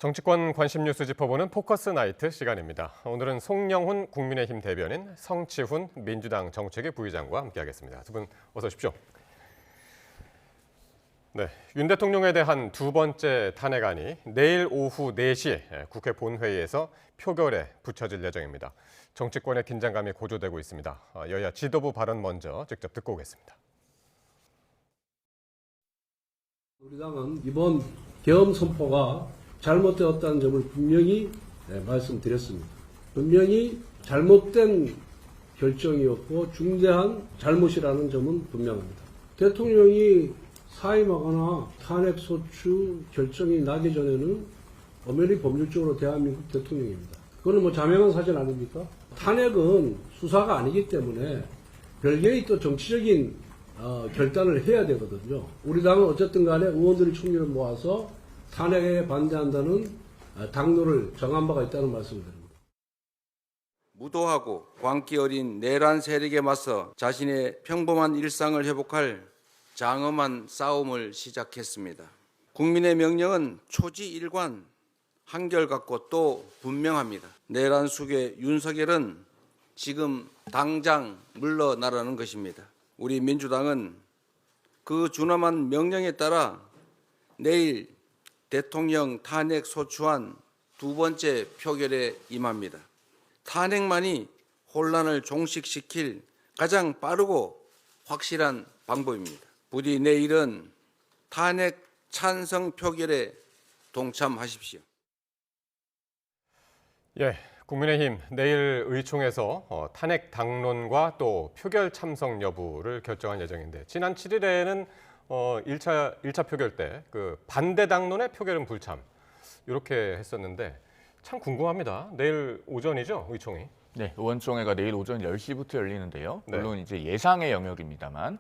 정치권 관심 뉴스 짚어보는 포커스 나이트 시간입니다. 오늘은 송영훈 국민의힘 대변인, 성치훈 민주당 정책위 부의장과 함께하겠습니다. 두 분 어서 오십시오. 네, 윤 대통령에 대한 두 번째 탄핵안이 내일 오후 4시에 국회 본회의에서 표결에 붙여질 예정입니다. 정치권의 긴장감이 고조되고 있습니다. 여야 지도부 발언 먼저 직접 듣고 오겠습니다. 우리 당은 이번 계엄 선포가 잘못되었다는 점을 분명히 말씀드렸습니다. 분명히 잘못된 결정이었고 중대한 잘못이라는 점은 분명합니다. 대통령이 사임하거나 탄핵소추 결정이 나기 전에는 엄연히 법률적으로 대한민국 대통령입니다. 그거는 뭐 자명한 사실 아닙니까? 탄핵은 수사가 아니기 때문에 별개의 또 정치적인 결단을 해야 되거든요. 우리 당은 어쨌든 간에 의원들의 총리를 모아서 탄핵에 반대한다는 당론을 정한 바가 있다는 말씀을 드립니다. 무도하고 광기 어린 내란 세력에 맞서 자신의 평범한 일상을 회복할 장엄한 싸움을 시작했습니다. 국민의 명령은 초지일관, 한결같고 또 분명합니다. 내란 속의 윤석열은 지금 당장 물러나라는 것입니다. 우리 민주당은 그 준엄한 명령에 따라 내일 대통령 탄핵 소추안 두 번째 표결에 임합니다. 탄핵만이 혼란을 종식시킬 가장 빠르고 확실한 방법입니다. 부디 내일은 탄핵 찬성 표결에 동참하십시오. 예, 국민의힘 내일 의총에서 탄핵 당론과 또 표결 참석 여부를 결정할 예정인데 지난 7일에는 1차 표결 때 그 반대 당론의 표결은 불참 이렇게 했었는데 참 궁금합니다. 내일 오전이죠, 의총이? 네, 의원총회가 내일 오전 10시부터 열리는데요. 물론 네. 이제 예상의 영역입니다만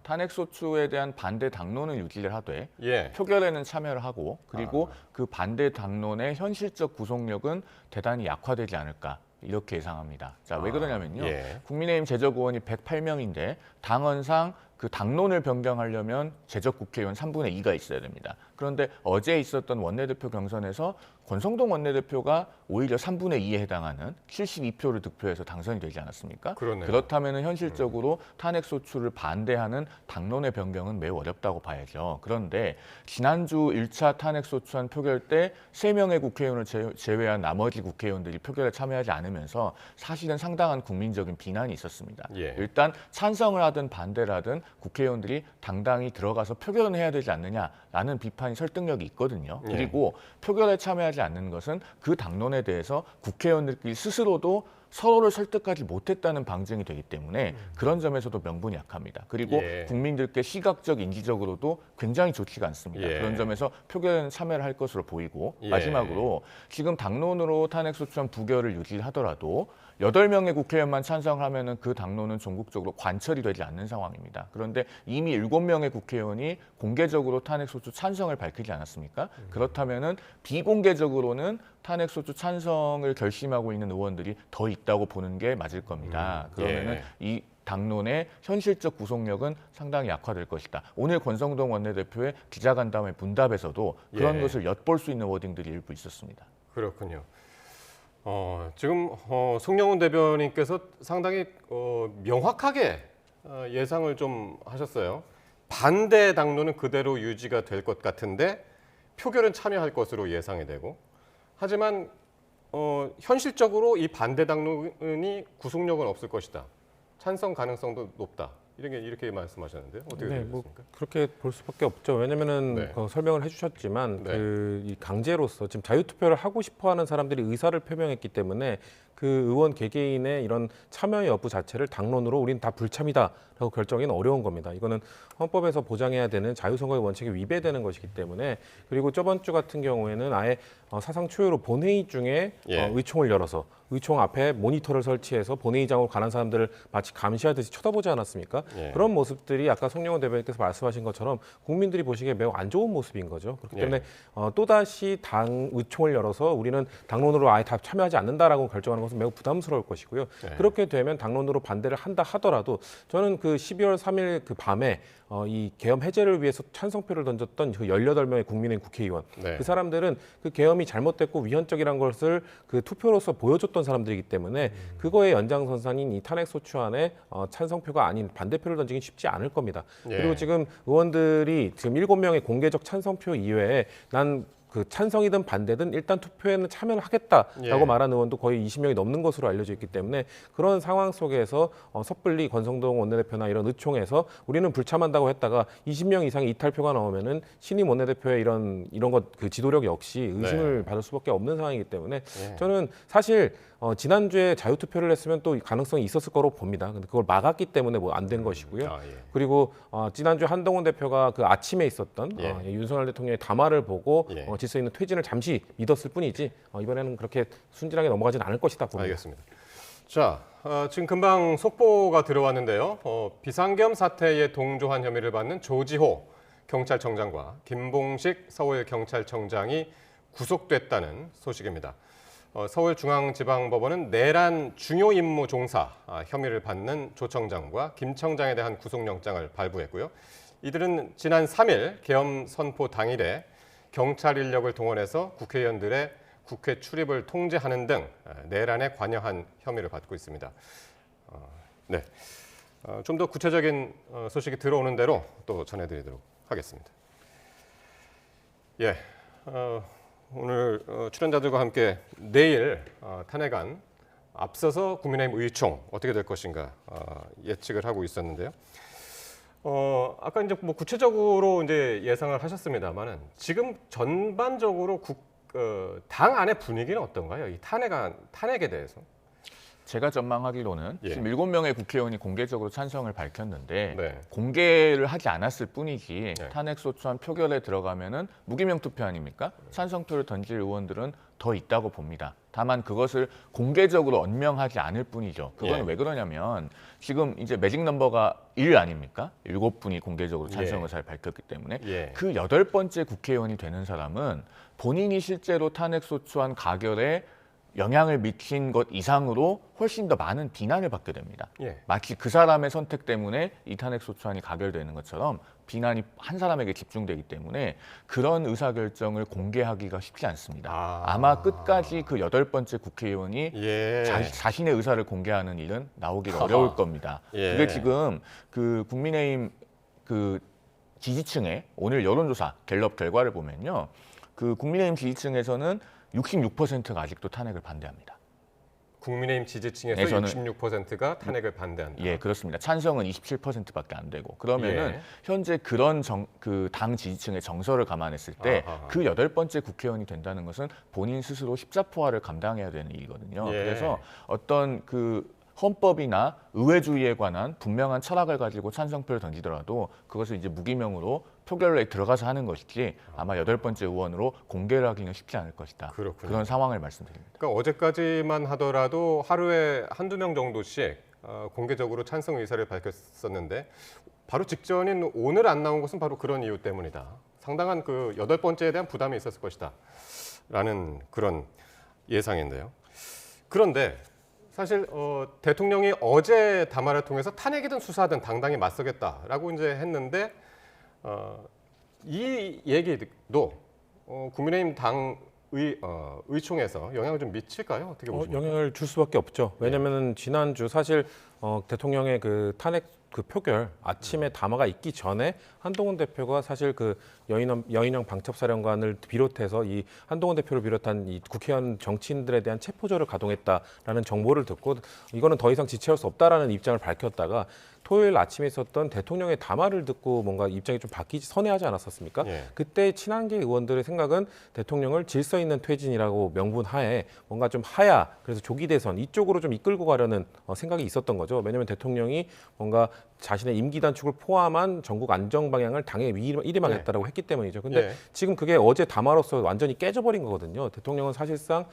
탄핵소추에 대한 반대 당론은 유지를 하되 표결에는 참여를 하고 그리고 그 반대 당론의 현실적 구속력은 대단히 약화되지 않을까 이렇게 예상합니다. 자, 왜 그러냐면요. 국민의힘 재적 의원이 108명인데 당헌상 그 당론을 변경하려면 재적 국회의원 3분의 2가 있어야 됩니다. 그런데 어제 있었던 원내대표 경선에서 권성동 원내대표가 오히려 3분의 2에 해당하는 72표를 득표해서 당선이 되지 않았습니까? 그러네요. 그렇다면 현실적으로 탄핵소추를 반대하는 당론의 변경은 매우 어렵다고 봐야죠. 그런데 지난주 1차 탄핵소추안 표결 때 3명의 국회의원을 제외한 나머지 국회의원들이 표결에 참여하지 않으면서 사실은 상당한 국민적인 비난이 있었습니다. 일단 찬성을 하든 반대를 하든 국회의원들이 당당히 들어가서 표결은 해야 되지 않느냐라는 비판이 설득력이 있거든요. 그리고 표결에 참여하지 않는 것은 그 당론에 대해서 국회의원들끼리 스스로도 서로를 설득하지 못했다는 방증이 되기 때문에 그런 점에서도 명분이 약합니다. 그리고 국민들께 시각적, 인지적으로도 굉장히 좋지가 않습니다. 그런 점에서 표결에는 참여를 할 것으로 보이고 마지막으로 지금 당론으로 탄핵소추안 부결을 유지하더라도 8명의 국회의원만 찬성하면은 그 당론은 전국적으로 관철이 되지 않는 상황입니다. 그런데 이미 7명의 국회의원이 공개적으로 탄핵소추 찬성을 밝히지 않았습니까? 그렇다면은 비공개적으로는 탄핵소추 찬성을 결심하고 있는 의원들이 더 있다고 보는 게 맞을 겁니다. 그러면은 이 당론의 현실적 구속력은 상당히 약화될 것이다. 오늘 권성동 원내대표의 기자간담회 문답에서도 그런 것을 엿볼 수 있는 워딩들이 일부 있었습니다. 그렇군요. 지금 송영훈 대변인께서 상당히 명확하게 예상을 좀 하셨어요. 반대 당론은 그대로 유지가 될 것 같은데 표결은 참여할 것으로 예상이 되고 하지만 현실적으로 이 반대 당론이 구속력은 없을 것이다. 찬성 가능성도 높다. 이렇게 말씀하셨는데요. 어떻게 되십니까? 그렇게 볼 수밖에 없죠. 왜냐면은 설명을 해주셨지만 이 강제로서 지금 자유투표를 하고 싶어하는 사람들이 의사를 표명했기 때문에 그 의원 개개인의 이런 참여 여부 자체를 당론으로 우리는 다 불참이다라고 결정하기는 어려운 겁니다. 이거는 헌법에서 보장해야 되는 자유선거의 원칙에 위배되는 것이기 때문에 그리고 저번 주 같은 경우에는 아예 사상 초유로 본회의 중에 의총을 열어서 의총 앞에 모니터를 설치해서 본회의장으로 가는 사람들을 마치 감시하듯이 쳐다보지 않았습니까? 그런 모습들이 아까 송영훈 대변인께서 말씀하신 것처럼 국민들이 보시기에 매우 안 좋은 모습인 거죠. 그렇기 때문에 또다시 당 의총을 열어서 우리는 당론으로 아예 다 참여하지 않는다라고 결정하는 건 것은 매우 부담스러울 것이고요. 네. 그렇게 되면 당론으로 반대를 한다 하더라도 저는 그 12월 3일 그 밤에 이 계엄 해제를 위해서 찬성표를 던졌던 그 18명의 국민의힘 국회의원 네. 그 사람들은 그 계엄이 잘못됐고 위헌적이라는 것을 그 투표로서 보여줬던 사람들이기 때문에 그거의 연장선상인 이 탄핵소추안에 찬성표가 아닌 반대표를 던지긴 쉽지 않을 겁니다. 예. 그리고 지금 의원들이 지금 7명의 공개적 찬성표 이외에 난 그 찬성이든 반대든 일단 투표에는 참여를 하겠다라고 예. 말한 의원도 거의 20명이 넘는 것으로 알려져 있기 때문에 그런 상황 속에서 섣불리 권성동 원내대표나 이런 의총에서 우리는 불참한다고 했다가 20명 이상의 이탈표가 나오면은 신임 원내대표의 이런 것 그 지도력 역시 의심을 받을 수밖에 없는 상황이기 때문에 예. 저는 사실 지난주에 자유투표를 했으면 또 가능성이 있었을 거로 봅니다. 근데 그걸 막았기 때문에 뭐 안 된 것이고요. 아, 예. 그리고 지난주 한동훈 대표가 그 아침에 있었던 예. 윤석열 대통령의 담화를 보고 예. 질서 있는 퇴진을 잠시 믿었을 뿐이지 이번에는 그렇게 순진하게 넘어가진 않을 것이다 봅니다. 알겠습니다. 자, 지금 금방 속보가 들어왔는데요. 비상계엄 사태에 동조한 혐의를 받는 조지호 경찰청장과 김봉식 서울경찰청장이 구속됐다는 소식입니다. 서울중앙지방법원은 내란 중요 임무 종사 혐의를 받는 조 청장과 김 청장에 대한 구속영장을 발부했고요. 이들은 지난 3일 계엄 선포 당일에 경찰 인력을 동원해서 국회의원들의 국회 출입을 통제하는 등 내란에 관여한 혐의를 받고 있습니다. 네, 좀 더 구체적인 소식이 들어오는 대로 또 전해드리도록 하겠습니다. 예, 오늘 출연자들과 함께 내일 탄핵안 앞서서 국민의힘 의총 어떻게 될 것인가 예측을 하고 있었는데요. 아까 이제 뭐 구체적으로 이제 예상을 하셨습니다만은 지금 전반적으로 당 안의 분위기는 어떤가요? 이 탄핵에 대해서. 제가 전망하기로는 예. 지금 7명의 국회의원이 공개적으로 찬성을 밝혔는데 네. 공개를 하지 않았을 뿐이지 네. 탄핵소추안 표결에 들어가면은 무기명 투표 아닙니까? 찬성표를 던질 의원들은 더 있다고 봅니다. 다만 그것을 공개적으로 언명하지 않을 뿐이죠. 그건 예. 왜 그러냐면 지금 이제 매직 넘버가 1 아닙니까? 7분이 공개적으로 찬성을 예. 잘 밝혔기 때문에 예. 그 8번째 국회의원이 되는 사람은 본인이 실제로 탄핵소추안 가결에 영향을 미친 것 이상으로 훨씬 더 많은 비난을 받게 됩니다. 예. 마치 그 사람의 선택 때문에 이 탄핵소추안이 가결되는 것처럼 비난이 한 사람에게 집중되기 때문에 그런 의사결정을 공개하기가 쉽지 않습니다. 아마 끝까지 그 8번째 국회의원이 예. 자신의 의사를 공개하는 일은 나오기가 어려울 겁니다. 예. 그게 지금 그 국민의힘 그 지지층의 오늘 여론조사 갤럽 결과를 보면요. 그 국민의힘 지지층에서는 66%가 아직도 탄핵을 반대합니다. 국민의힘 지지층에서 네, 저는 66%가 탄핵을 반대한다. 예, 그렇습니다. 찬성은 27%밖에 안 되고 그러면은 예. 현재 그런 그 당 지지층의 정서를 감안했을 때 아하. 그 8번째 국회의원이 된다는 것은 본인 스스로 십자포화를 감당해야 되는 일이거든요. 예. 그래서 어떤 그 헌법이나 의회주의에 관한 분명한 철학을 가지고 찬성표를 던지더라도 그것을 이제 무기명으로 표결에 들어가서 하는 것이지 아마 8번째 의원으로 공개를 하기는 쉽지 않을 것이다. 그렇군요. 그런 상황을 말씀드립니다. 그러니까 어제까지만 하더라도 하루에 한두 명 정도씩 공개적으로 찬성 의사를 밝혔었는데 바로 직전인 오늘 안 나온 것은 바로 그런 이유 때문이다. 상당한 그 8번째에 대한 부담이 있었을 것이다. 라는 그런 예상인데요. 그런데 사실 대통령이 어제 담화를 통해서 탄핵이든 수사든 당당히 맞서겠다라고 이제 했는데 이 얘기도 국민의힘 당 의총에서 영향을 좀 미칠까요? 어떻게 보십니까? 영향을 줄 수밖에 없죠. 왜냐하면 지난주 사실 대통령의 그 탄핵 그 표결 아침에 담화가 있기 전에 한동훈 대표가 사실 그 여인영 방첩사령관을 비롯해서 이 한동훈 대표를 비롯한 이 국회의원 정치인들에 대한 체포조를 가동했다라는 정보를 듣고 이거는 더 이상 지체할 수 없다라는 입장을 밝혔다가 토요일 아침에 있었던 대통령의 담화를 듣고 뭔가 입장이 좀 바뀌지 선회하지 않았었습니까? 예. 그때 친한계 의원들의 생각은 대통령을 질서 있는 퇴진이라고 명분하에 뭔가 좀 하야 그래서 조기 대선 이쪽으로 좀 이끌고 가려는 생각이 있었던 거죠. 거죠. 왜냐하면 대통령이 뭔가 자신의 임기 단축을 포함한 전국 안정 방향을 당에 위임하겠다라고 했기 때문이죠. 근데 지금 그게 어제 담화로서 완전히 깨져버린 거거든요. 대통령은 사실상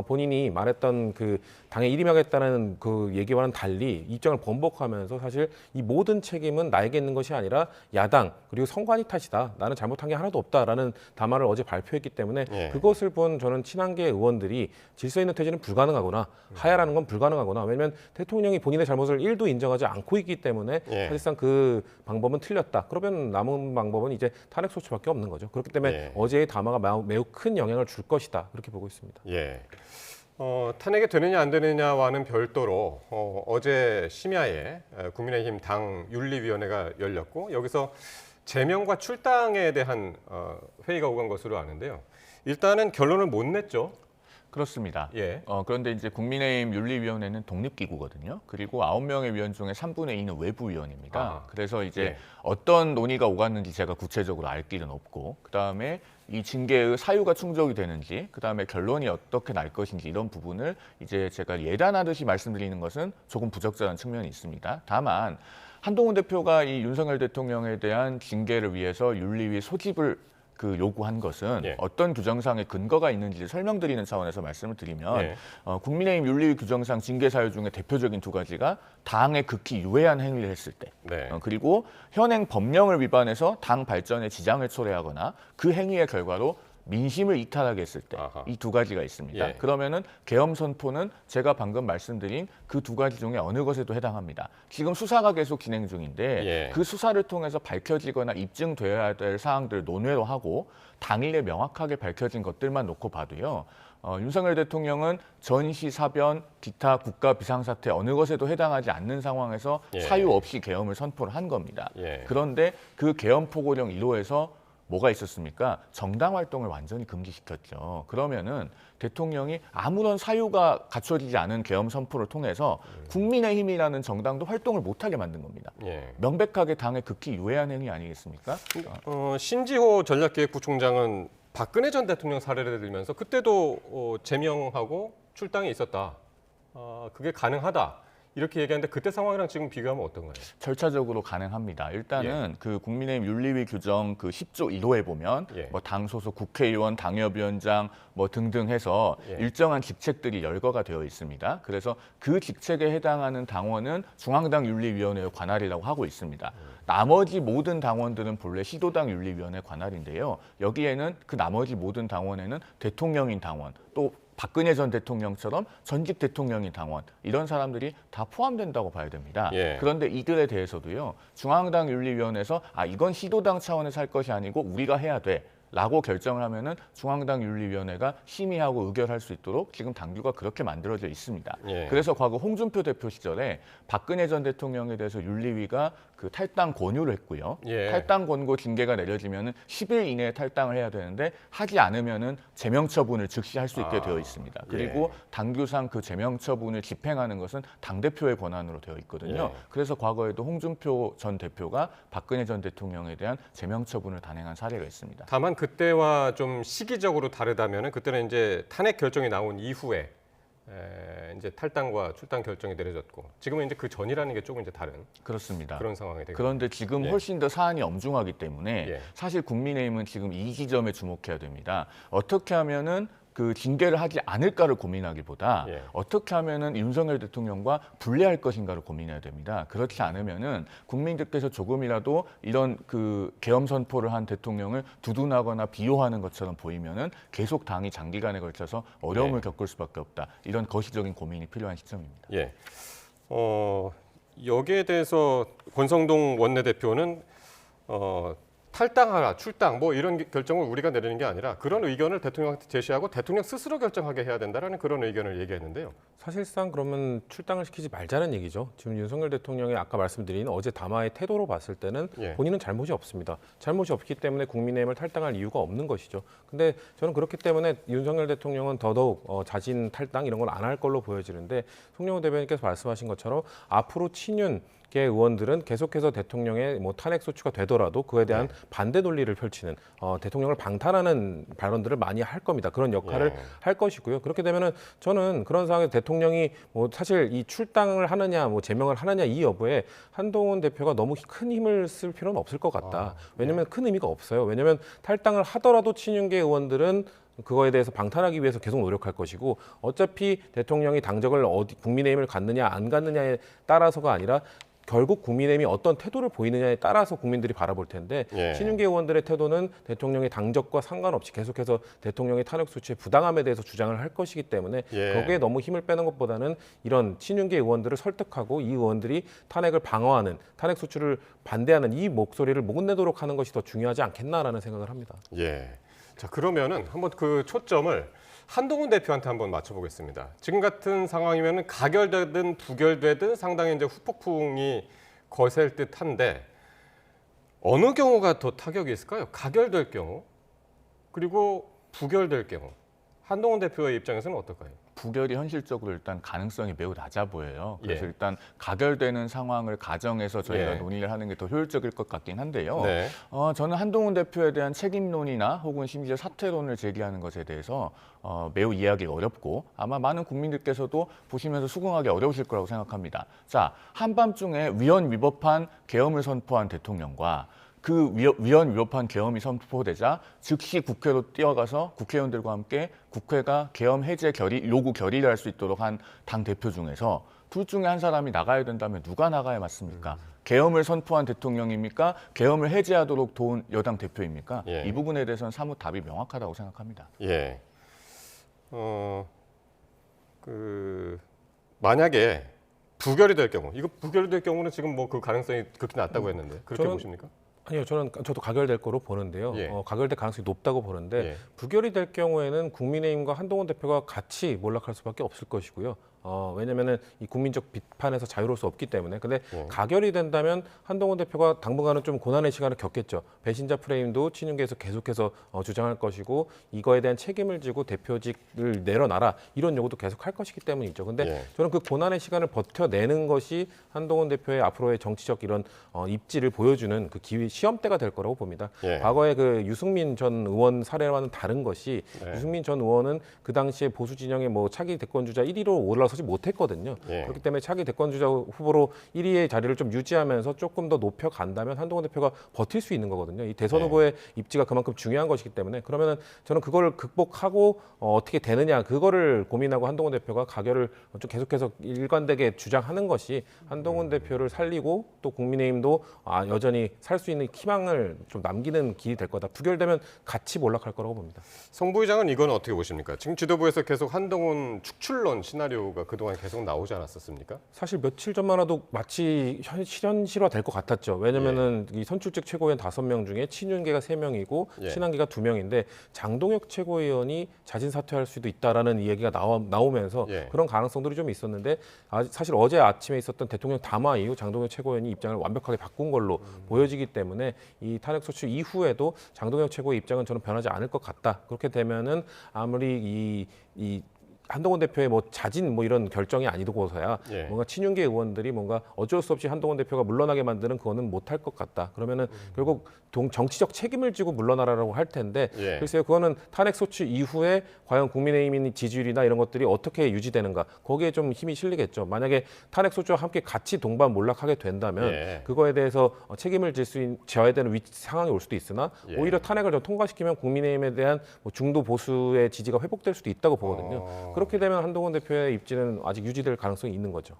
본인이 말했던 그 당에 위임하겠다는 그 얘기와는 달리 입장을 번복하면서 사실 이 모든 책임은 나에게 있는 것이 아니라 야당 그리고 선관위 탓이다. 나는 잘못한 게 하나도 없다라는 담화를 어제 발표했기 때문에 그것을 본 저는 친한계 의원들이 질서 있는 퇴진은 불가능하구나. 하야라는 건 불가능하구나. 왜냐하면 대통령이 본인의 잘못을 1도 인정하지 않고 있기 때문에 사실상 그 방법은 틀렸다. 그러면 남은 방법은 이제 탄핵 소추밖에 없는 거죠. 그렇기 때문에 어제의 담화가 매우 큰 영향을 줄 것이다. 그렇게 보고 있습니다. 예. 탄핵이 되느냐 안 되느냐와는 별도로 어제 심야에 국민의힘 당 윤리위원회가 열렸고 여기서 제명과 출당에 대한 회의가 오간 것으로 아는데요. 일단은 결론을 못 냈죠. 그렇습니다. 예. 그런데 이제 국민의힘 윤리위원회는 독립기구거든요. 그리고 9명의 위원 중에 3분의 2는 외부위원입니다. 그래서 이제 어떤 논의가 오갔는지 제가 구체적으로 알 길은 없고, 그다음에 이 징계의 사유가 충족이 되는지, 그다음에 결론이 어떻게 날 것인지 이런 부분을 이제 제가 예단하듯이 말씀드리는 것은 조금 부적절한 측면이 있습니다. 다만 한동훈 대표가 이 윤석열 대통령에 대한 징계를 위해서 윤리위 소집을 요구한 것은 어떤 규정상의 근거가 있는지 설명드리는 차원에서 말씀을 드리면 국민의힘 윤리위 규정상 징계 사유 중에 대표적인 두 가지가 당에 극히 유해한 행위를 했을 때 그리고 현행 법령을 위반해서 당 발전에 지장을 초래하거나 그 행위의 결과로 민심을 이탈하게 했을 때 이 두 가지가 있습니다. 그러면은 계엄 선포는 제가 방금 말씀드린 그 두 가지 중에 어느 것에도 해당합니다. 지금 수사가 계속 진행 중인데 그 수사를 통해서 밝혀지거나 입증되어야 될 사항들을 논외로 하고 당일에 명확하게 밝혀진 것들만 놓고 봐도요. 윤석열 대통령은 전시, 사변, 기타 국가 비상사태 어느 것에도 해당하지 않는 상황에서 사유 없이 계엄을 선포를 한 겁니다. 그런데 그 계엄 포고령 1호에서 뭐가 있었습니까? 정당 활동을 완전히 금지시켰죠. 그러면은 대통령이 아무런 사유가 갖춰지지 않은 계엄 선포를 통해서 국민의힘이라는 정당도 활동을 못하게 만든 겁니다. 명백하게 당에 극히 유해한 행위 아니겠습니까? 신지호 전략기획부총장은 박근혜 전 대통령 사례를 들면서 그때도 제명하고 출당이 있었다. 그게 가능하다. 이렇게 얘기하는데 그때 상황이랑 지금 비교하면 어떤가요? 절차적으로 가능합니다. 일단은 그 국민의힘 윤리위 규정 그 10조 1호에 보면 뭐 당 소속 국회의원, 당협위원장 뭐 등등 해서 일정한 직책들이 열거가 되어 있습니다. 그래서 그 직책에 해당하는 당원은 중앙당 윤리위원회의 관할이라고 하고 있습니다. 나머지 모든 당원들은 본래 시도당 윤리위원회 관할인데요. 여기에는 그 나머지 모든 당원에는 대통령인 당원 또 박근혜 전 대통령처럼 전직 대통령인 당원 이런 사람들이 다 포함된다고 봐야 됩니다. 그런데 이들에 대해서도요. 중앙당 윤리위원회에서 이건 시도당 차원에서 할 것이 아니고 우리가 해야 돼. 라고 결정을 하면은 중앙당 윤리위원회가 심의하고 의결할 수 있도록 지금 당규가 그렇게 만들어져 있습니다. 그래서 과거 홍준표 대표 시절에 박근혜 전 대통령에 대해서 윤리위가 그 탈당 권유를 했고요. 탈당 권고 징계가 내려지면은 10일 이내에 탈당을 해야 되는데 하지 않으면은 제명 처분을 즉시 할 수 있게 되어 있습니다. 그리고 당규상 그 제명 처분을 집행하는 것은 당 대표의 권한으로 되어 있거든요. 그래서 과거에도 홍준표 전 대표가 박근혜 전 대통령에 대한 제명 처분을 단행한 사례가 있습니다. 다만 그때와 좀 시기적으로 다르다면은 그때는 이제 탄핵 결정이 나온 이후에 이제 탈당과 출당 결정이 내려졌고 지금은 이제 그 전이라는 게 조금 이제 다른 그렇습니다. 그런 상황이 되고 그런데 지금 훨씬 더 사안이 엄중하기 때문에 사실 국민의힘은 지금 이 지점에 주목해야 됩니다. 어떻게 하면은 그 징계를 하지 않을까를 고민하기보다 어떻게 하면은 윤석열 대통령과 분리할 것인가를 고민해야 됩니다. 그렇지 않으면은 국민들께서 조금이라도 이런 그 계엄 선포를 한 대통령을 두둔하거나 비호하는 것처럼 보이면은 계속 당이 장기간에 걸쳐서 어려움을 겪을 수밖에 없다. 이런 거시적인 고민이 필요한 시점입니다. 여기에 대해서 권성동 원내대표는 탈당하라, 출당 뭐 이런 결정을 우리가 내리는 게 아니라 그런 의견을 대통령한테 제시하고 대통령 스스로 결정하게 해야 된다라는 그런 의견을 얘기했는데요. 사실상 그러면 출당을 시키지 말자는 얘기죠. 지금 윤석열 대통령이 아까 말씀드린 어제 담화의 태도로 봤을 때는 본인은 잘못이 없습니다. 잘못이 없기 때문에 국민의힘을 탈당할 이유가 없는 것이죠. 근데 저는 그렇기 때문에 윤석열 대통령은 더더욱 자진 탈당 이런 걸 안 할 걸로 보여지는데 송영호 대변인께서 말씀하신 것처럼 앞으로 친윤 의원들은 계속해서 대통령의 뭐 탄핵 소추가 되더라도 그에 대한 반대 논리를 펼치는 대통령을 방탄하는 발언들을 많이 할 겁니다. 그런 역할을 할 것이고요. 그렇게 되면은 저는 그런 상황에서 대통령이 뭐 사실 이 출당을 하느냐, 뭐 제명을 하느냐 이 여부에 한동훈 대표가 너무 큰 힘을 쓸 필요는 없을 것 같다. 왜냐하면 큰 의미가 없어요. 왜냐하면 탈당을 하더라도 친윤계 의원들은 그거에 대해서 방탄하기 위해서 계속 노력할 것이고 어차피 대통령이 당적을 국민의힘을 갖느냐 안 갖느냐에 따라서가 아니라 결국 국민의힘이 어떤 태도를 보이느냐에 따라서 국민들이 바라볼 텐데 친윤계 의원들의 태도는 대통령의 당적과 상관없이 계속해서 대통령의 탄핵 소추의 부당함에 대해서 주장을 할 것이기 때문에 거기에 너무 힘을 빼는 것보다는 이런 친윤계 의원들을 설득하고 이 의원들이 탄핵을 방어하는 탄핵 소추를 반대하는 이 목소리를 목내도록 하는 것이 더 중요하지 않겠나라는 생각을 합니다. 자, 그러면은 한번 그 초점을 한동훈 대표한테 한번 맞춰보겠습니다. 지금 같은 상황이면 가결되든 부결되든 상당히 이제 후폭풍이 거셀 듯한데 어느 경우가 더 타격이 있을까요? 가결될 경우 그리고 부결될 경우 한동훈 대표의 입장에서는 어떨까요? 부결이 현실적으로 일단 가능성이 매우 낮아 보여요. 그래서 일단 가결되는 상황을 가정해서 저희가 논의를 하는 게 더 효율적일 것 같긴 한데요. 저는 한동훈 대표에 대한 책임론이나 혹은 심지어 사퇴론을 제기하는 것에 대해서 매우 이해하기 어렵고 아마 많은 국민들께서도 보시면서 수긍하기 어려우실 거라고 생각합니다. 자, 한밤중에 위헌 위법한 계엄을 선포한 대통령과 그 위헌 위법한 계엄이 선포되자 즉시 국회로 뛰어가서 국회의원들과 함께 국회가 계엄 해제 요구 결의를 할 수 있도록 한 당 대표 중에서 둘 중에 한 사람이 나가야 된다면 누가 나가야 맞습니까? 계엄을 선포한 대통령입니까? 계엄을 해제하도록 도운 여당 대표입니까? 이 부분에 대해서는 사뭇 답이 명확하다고 생각합니다. 만약에 부결이 될 경우, 이거 부결이 될 경우는 지금 뭐 그 가능성이 극히 낮다고 했는데 그렇게 보십니까? 아니요, 저도 가결될 거로 보는데요. 가결될 가능성이 높다고 보는데 부결이 될 경우에는 국민의힘과 한동훈 대표가 같이 몰락할 수밖에 없을 것이고요. 왜냐면은 이 국민적 비판에서 자유로울 수 없기 때문에. 근데 가결이 된다면 한동훈 대표가 당분간은 좀 고난의 시간을 겪겠죠. 배신자 프레임도 친윤계에서 계속해서 주장할 것이고 이거에 대한 책임을 지고 대표직을 내려놔라 이런 요구도 계속 할 것이기 때문이죠. 근데 저는 그 고난의 시간을 버텨내는 것이 한동훈 대표의 앞으로의 정치적 이런 입지를 보여주는 그 시험대가 될 거라고 봅니다. 과거에 그 유승민 전 의원 사례와는 다른 것이 유승민 전 의원은 그 당시에 보수 진영의 뭐 차기 대권주자 1위로 올라서지 못했거든요. 그렇기 때문에 차기 대권주자 후보로 1위의 자리를 좀 유지하면서 조금 더 높여간다면 한동훈 대표가 버틸 수 있는 거거든요. 이 대선 후보의 입지가 그만큼 중요한 것이기 때문에 그러면은 저는 그걸 극복하고 어떻게 되느냐 그거를 고민하고 한동훈 대표가 가결을 좀 계속해서 일관되게 주장하는 것이 한동훈 대표를 살리고 또 국민의힘도 여전히 살 수 있는 희망을 좀 남기는 길이 될 거다. 부결되면 같이 몰락할 거라고 봅니다. 송 부의장은 이건 어떻게 보십니까? 지금 지도부에서 계속 한동훈 축출론 시나리오가 그동안 계속 나오지 않았었습니까? 사실 며칠 전만 해도 마치 현실화 될 것 같았죠. 왜냐면은 이 선출직 최고위원 5명 중에 친윤계가 3명이고 친한계가 2명인데 장동혁 최고위원이 자진 사퇴할 수도 있다라는 얘기가 나오면서 그런 가능성들이 좀 있었는데 사실 어제 아침에 있었던 대통령 담화 이후 장동혁 최고위원이 입장을 완벽하게 바꾼 걸로 보여지기 때문에 이 탄핵 소추 이후에도 장동혁 최고의 입장은 저는 변하지 않을 것 같다. 그렇게 되면은 아무리 이 한동훈 대표의 뭐 자진 뭐 이런 결정이 아니고서야 뭔가 친윤계 의원들이 뭔가 어쩔 수 없이 한동훈 대표가 물러나게 만드는 그거는 못할 것 같다. 그러면은 결국 정치적 책임을 지고 물러나라고 할 텐데 글쎄요, 그거는 탄핵 소추 이후에 과연 국민의힘 지지율이나 이런 것들이 어떻게 유지되는가 거기에 좀 힘이 실리겠죠. 만약에 탄핵 소추와 함께 같이 동반 몰락하게 된다면 그거에 대해서 책임을 져야 되는 상황이 올 수도 있으나 오히려 탄핵을 좀 통과시키면 국민의힘에 대한 뭐 중도 보수의 지지가 회복될 수도 있다고 보거든요. 그렇게 되면 한동훈 대표의 입지는 아직 유지될 가능성이 있는 거죠.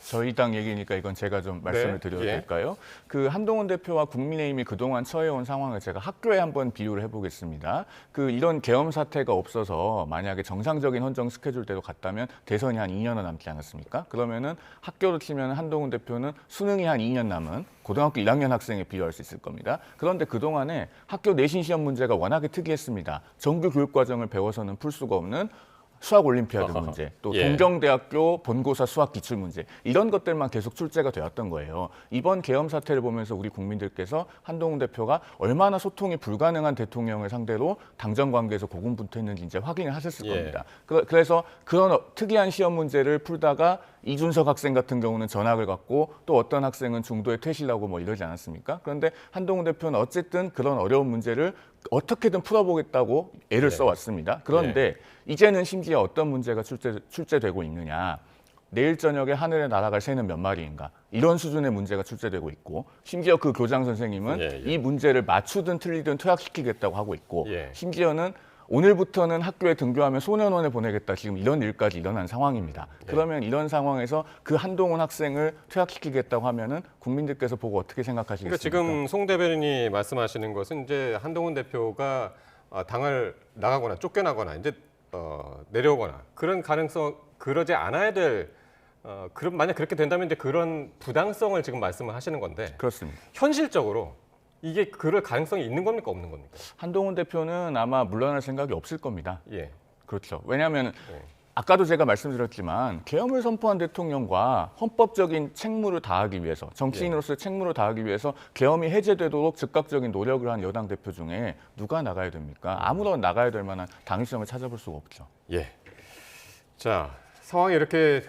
저희 당 얘기니까 이건 제가 좀 말씀을 드려도 될까요? 그 한동훈 대표와 국민의힘이 그동안 처해온 상황을 제가 학교에 한번 비유를 해보겠습니다. 그 이런 계엄 사태가 없어서 만약에 정상적인 헌정 스케줄대로 갔다면 대선이 한 2년은 남지 않았습니까? 그러면은 학교로 치면 한동훈 대표는 수능이 한 2년 남은 고등학교 1학년 학생에 비유할 수 있을 겁니다. 그런데 그동안에 학교 내신 시험 문제가 워낙에 특이했습니다. 정규 교육 과정을 배워서는 풀 수가 없는 수학 올림피아드 문제, 또 예. 동경대학교 본고사 수학 기출 문제 이런 것들만 계속 출제가 되었던 거예요. 이번 계엄 사태를 보면서 우리 국민들께서 한동훈 대표가 얼마나 소통이 불가능한 대통령을 상대로 당정 관계에서 고군분투했는지 이제 확인을 하셨을 예. 겁니다. 그래서 그런 특이한 시험 문제를 풀다가 이준석 학생 같은 경우는 전학을 갔고 또 어떤 학생은 중도에 퇴실하고 뭐 이러지 않았습니까? 그런데 한동훈 대표는 어쨌든 그런 어려운 문제를 어떻게든 풀어보겠다고 애를 네. 써왔습니다. 그런데 이제는 심지어 어떤 문제가 출제되고 있느냐. 내일 저녁에 하늘에 날아갈 새는 몇 마리인가. 이런 수준의 문제가 출제되고 있고 심지어 그 교장 선생님은 예. 이 문제를 맞추든 틀리든 퇴학시키겠다고 하고 있고 예. 심지어는 오늘부터는 학교에 등교하면 소년원에 보내겠다. 지금 이런 일까지 일어난 상황입니다. 그러면 이런 상황에서 그 한동훈 학생을 퇴학시키겠다고 하면은 국민들께서 보고 어떻게 생각하시겠습니까? 그러니까 지금 송 대변인이 말씀하시는 것은 이제 한동훈 대표가 당을 나가거나 쫓겨나거나 이제 내려오거나 그런 가능성 그러지 않아야 될 그럼 만약 그렇게 된다면 이제 그런 부당성을 지금 말씀을 하시는 건데 그렇습니다. 현실적으로 이게 그럴 가능성이 있는 겁니까 없는 겁니까? 한동훈 대표는 아마 물러날 생각이 없을 겁니다. 예. 그렇죠. 왜냐하면 네. 아까도 제가 말씀드렸지만 계엄을 선포한 대통령과 헌법적인 책무를 다하기 위해서 정치인으로서의 책무를 다하기 위해서 계엄이 해제되도록 즉각적인 노력을 한 여당 대표 중에 누가 나가야 됩니까? 아무런 나가야 될 만한 당위성을 찾아볼 수가 없죠. 예. 자, 상황이 이렇게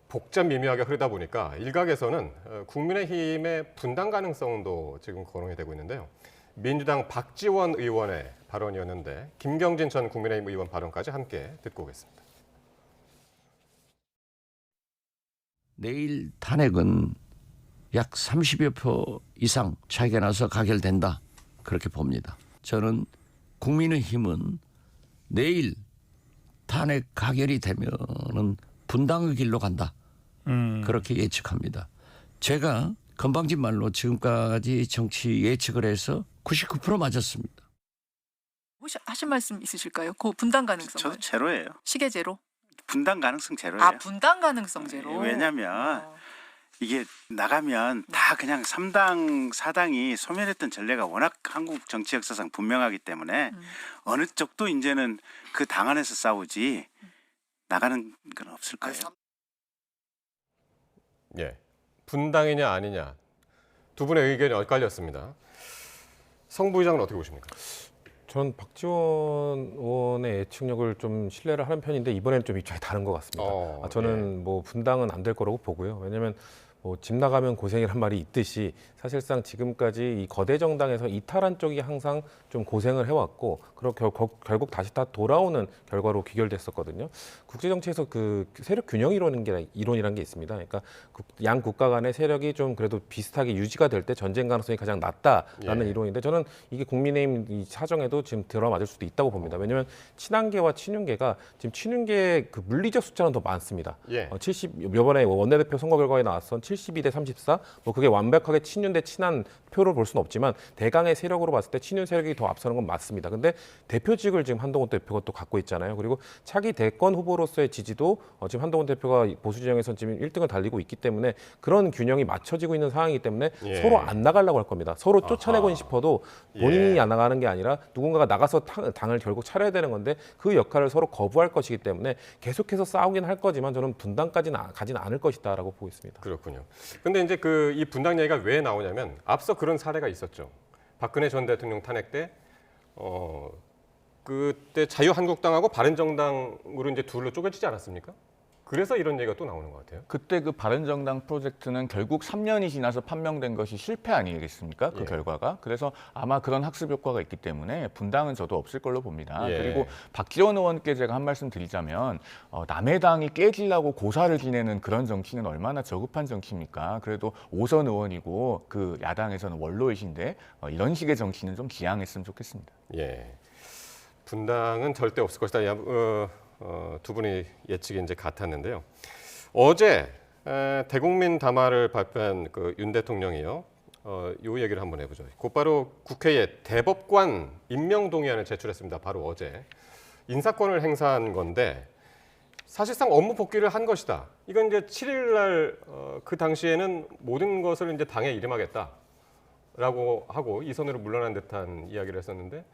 복잡 미묘하게 흐르다 보니까 일각에서는 국민의힘의 분당 가능성도 지금 거론이 되고 있는데요. 민주당 박지원 의원의 발언이었는데 김경진 전 국민의힘 의원 발언까지 함께 듣고 오겠습니다. 내일 탄핵은 약 30여 표 이상 차이가 나서 가결된다. 그렇게 봅니다. 저는 국민의힘은 내일 탄핵 가결이 되면은 분당의 길로 간다. 그렇게 예측합니다. 제가 건방진 말로 지금까지 정치 예측을 해서 99% 맞았습니다. 혹시 하신 말씀 있으실까요? 그 분당 가능성. 저도 제로예요. 시계 제로? 분당 가능성 제로예요. 아, 분당 가능성 제로. 왜냐면 이게 나가면 다 그냥 3당, 4당이 소멸했던 전례가 워낙 한국 정치 역사상 분명하기 때문에 어느 쪽도 이제는 그 당 안에서 싸우지 나가는 건 없을 거예요. 예. 분당이냐 아니냐 두 분의 의견이 엇갈렸습니다. 성 부의장은 어떻게 보십니까? 전 박지원 의원의 예측력을 좀 신뢰를 하는 편인데 이번에는 좀 입장이 다른 것 같습니다. 저는 뭐 분당은 안 될 거라고 보고요. 왜냐하면 뭐 집 나가면 고생이란 말이 있듯이 사실상 지금까지 이 거대 정당에서 이탈한 쪽이 항상 좀 고생을 해왔고 그리고 결국 다시 다 돌아오는 결과로 귀결됐었거든요. 국제 정치에서 그 세력 균형 이론이라는 게 있습니다. 그러니까 양 국가 간의 세력이 좀 그래도 비슷하게 유지가 될 때 전쟁 가능성이 가장 낮다라는 이론인데 저는 이게 국민의힘 이 사정에도 지금 들어맞을 수도 있다고 봅니다. 왜냐하면 친한계와 친윤계가 지금 친윤계 그 물리적 숫자는 더 많습니다. 70 이번에 원내대표 선거 결과에 나왔던 72대 34, 뭐 그게 완벽하게 친윤 대 친한 표로 볼 수는 없지만 대강의 세력으로 봤을 때 친윤 세력이 더 앞서는 건 맞습니다. 근데 대표직을 지금 한동훈 대표가 또 갖고 있잖아요. 그리고 차기 대권 후보로서의 지지도 지금 한동훈 대표가 보수 진영에서 지금 1등을 달리고 있기 때문에 그런 균형이 맞춰지고 있는 상황이기 때문에 서로 안 나가려고 할 겁니다. 서로 쫓아내고 싶어도 본인이 안 나가는 게 아니라 누군가가 나가서 당을 결국 차려야 되는 건데 그 역할을 서로 거부할 것이기 때문에 계속해서 싸우긴 할 거지만 저는 분당까지는 가지는 않을 것이다라고 보고 있습니다. 그렇군요. 근데 이제 이 분당 얘기가 왜 나오냐면 앞서 그런 사례가 있었죠. 박근혜 전 대통령 탄핵 때 그때 자유한국당하고 바른정당으로 이제 둘로 쪼개지지 않았습니까? 그래서 이런 얘기가 또 나오는 것 같아요. 그때 그 바른정당 프로젝트는 결국 3년이 지나서 판명된 것이 실패 아니겠습니까? 그 결과가. 그래서 아마 그런 학습 효과가 있기 때문에 분당은 저도 없을 걸로 봅니다. 그리고 박지원 의원께 제가 한 말씀 드리자면 남의 당이 깨지려고 고사를 지내는 그런 정치는 얼마나 저급한 정치입니까? 그래도 5선 의원이고 그 야당에서는 원로이신데 이런 식의 정치는 좀 지양했으면 좋겠습니다. 예. 분당은 절대 없을 것이다. 두 분이 예측이 이제 같았는데요. 어제 대국민 담화를 발표한 그 윤 대통령이요. 요 얘기를 한번 해보죠. 곧바로 국회에 대법관 임명 동의안을 제출했습니다. 바로 어제 인사권을 행사한 건데 사실상 업무 복귀를 한 것이다. 이건 이제 7일 날 그 당시에는 모든 것을 이제 당에 일임하겠다라고 하고 이 선으로 물러난 듯한 이야기를 했었는데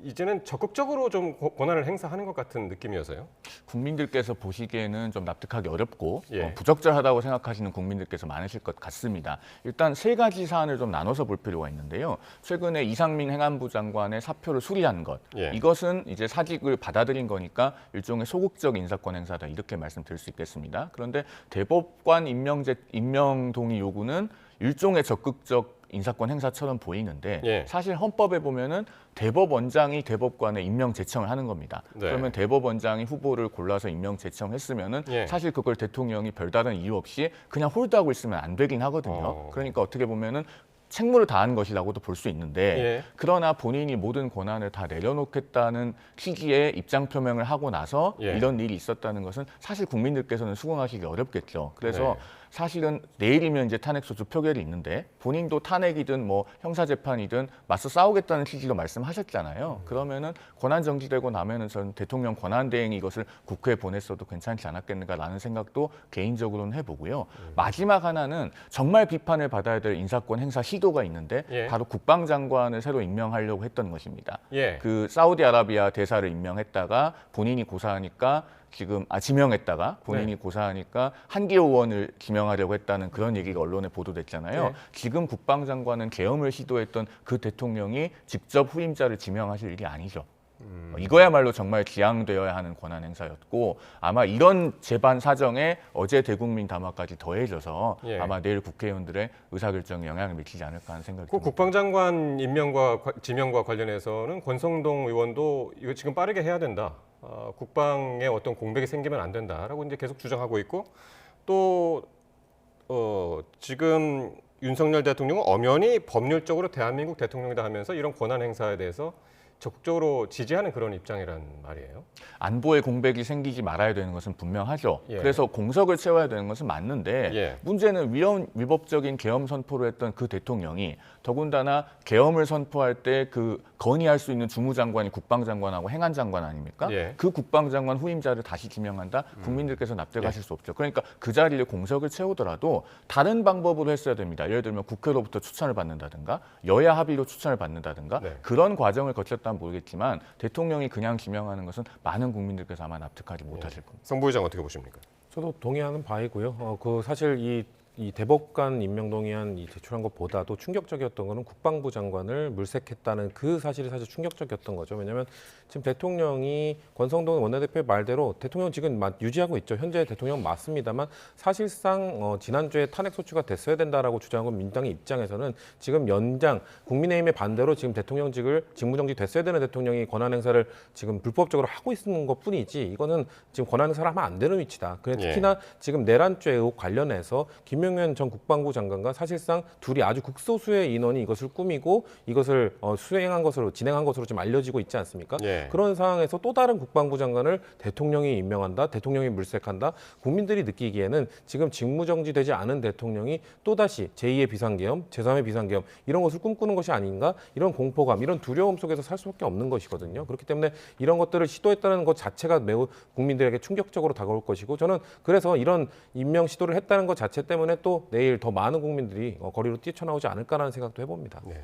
이제는 적극적으로 좀 권한을 행사하는 것 같은 느낌이어서요. 국민들께서 보시기에는 좀 납득하기 어렵고 예. 부적절하다고 생각하시는 국민들께서 많으실 것 같습니다. 일단 세 가지 사안을 좀 나눠서 볼 필요가 있는데요. 최근에 이상민 행안부 장관의 사표를 수리한 것, 예. 이것은 이제 사직을 받아들인 거니까 일종의 소극적 인사권 행사다 이렇게 말씀드릴 수 있겠습니다. 그런데 대법관 임명 동의 요구는 일종의 적극적 인사권 행사처럼 보이는데 예. 사실 헌법에 보면은 대법원장이 대법관에 임명 제청을 하는 겁니다. 네. 그러면 대법원장이 후보를 골라서 임명 제청했으면은 예. 사실 그걸 대통령이 별다른 이유 없이 그냥 홀드하고 있으면 안 되긴 하거든요. 그러니까 어떻게 보면은 책무를 다한 것이라고도 볼 수 있는데 예. 그러나 본인이 모든 권한을 다 내려놓겠다는 취지의 입장 표명을 하고 나서 예. 이런 일이 있었다는 것은 사실 국민들께서는 수긍하시기 어렵겠죠. 그래서 네. 사실은 내일이면 이제 탄핵소추 표결이 있는데 본인도 탄핵이든 뭐 형사재판이든 맞서 싸우겠다는 취지로 말씀하셨잖아요. 그러면은 권한 정지되고 나면은 전 대통령 권한대행이 이것을 국회에 보냈어도 괜찮지 않았겠는가라는 생각도 개인적으로는 해보고요. 마지막 하나는 정말 비판을 받아야 될 인사권 행사 시도가 있는데 예. 바로 국방장관을 새로 임명하려고 했던 것입니다. 예. 그 사우디아라비아 대사를 임명했다가 본인이 고사하니까 지금 지명했다가 본인이 네. 고사하니까 한기호 의원을 지명하려고 했다는 그런 얘기가 언론에 보도됐잖아요. 네. 지금 국방장관은 계엄을 시도했던 그 대통령이 직접 후임자를 지명하실 일이 아니죠. 이거야말로 정말 지양되어야 하는 권한 행사였고 아마 이런 재반 사정에 어제 대국민 담화까지 더해져서 예. 아마 내일 국회의원들의 의사결정에 영향을 미치지 않을까 하는 생각이 그 듭니다. 국방장관 임명과 지명과 관련해서는 권성동 의원도 이거 지금 빠르게 해야 된다. 국방에 어떤 공백이 생기면 안 된다라고 이제 계속 주장하고 있고 또 지금 윤석열 대통령은 엄연히 법률적으로 대한민국 대통령이다 하면서 이런 권한 행사에 대해서 적극적으로 지지하는 그런 입장이란 말이에요. 안보에 공백이 생기지 말아야 되는 것은 분명하죠. 예. 그래서 공석을 채워야 되는 것은 맞는데 예. 문제는 위법적인 계엄 선포를 했던 그 대통령이 더군다나 계엄을 선포할 때 그 건의할 수 있는 주무장관이 국방장관하고 행안장관 아닙니까? 예. 그 국방장관 후임자를 다시 지명한다? 국민들께서 납득하실 수 없죠. 그러니까 그 자리를 공석을 채우더라도 다른 방법으로 했어야 됩니다. 예를 들면 국회로부터 추천을 받는다든가 여야 합의로 추천을 받는다든가 네. 그런 과정을 거쳤다면 모르겠지만 대통령이 그냥 지명하는 것은 많은 국민들께서 아마 납득하지 못하실 겁니다. 성 부의장 어떻게 보십니까? 저도 동의하는 바이고요. 그 사실 이 대법관 임명 동의안 제출한 것보다도 충격적이었던 거는 국방부 장관을 물색했다는 그 사실이 사실 충격적이었던 거죠. 왜냐하면 지금 대통령이 권성동 원내대표의 말대로 대통령 지금 유지하고 있죠. 현재 대통령 맞습니다만 사실상 지난주에 탄핵 소추가 됐어야 된다라고 주장하고 민주당의 입장에서는 지금 연장 국민의힘의 반대로 지금 대통령직을 직무정지 됐어야 되는 대통령이 권한 행사를 지금 불법적으로 하고 있는 것뿐이지 이거는 지금 권한 행사를 하면 안 되는 위치다. 그래 특히나 지금 내란죄 의혹 관련해서 김용현 전 국방부 장관과 사실상 둘이 아주 극소수의 인원이 이것을 꾸미고 이것을 진행한 것으로 지금 알려지고 있지 않습니까? 예. 그런 상황에서 또 다른 국방부 장관을 대통령이 임명한다, 대통령이 물색한다. 국민들이 느끼기에는 지금 직무정지되지 않은 대통령이 또다시 제2의 비상계엄, 제3의 비상계엄 이런 것을 꿈꾸는 것이 아닌가? 이런 공포감, 이런 두려움 속에서 살 수밖에 없는 것이거든요. 그렇기 때문에 이런 것들을 시도했다는 것 자체가 매우 국민들에게 충격적으로 다가올 것이고 저는 그래서 이런 임명 시도를 했다는 것 자체 때문에 또 내일 더 많은 국민들이 거리로 뛰쳐나오지 않을까라는 생각도 해봅니다. 네.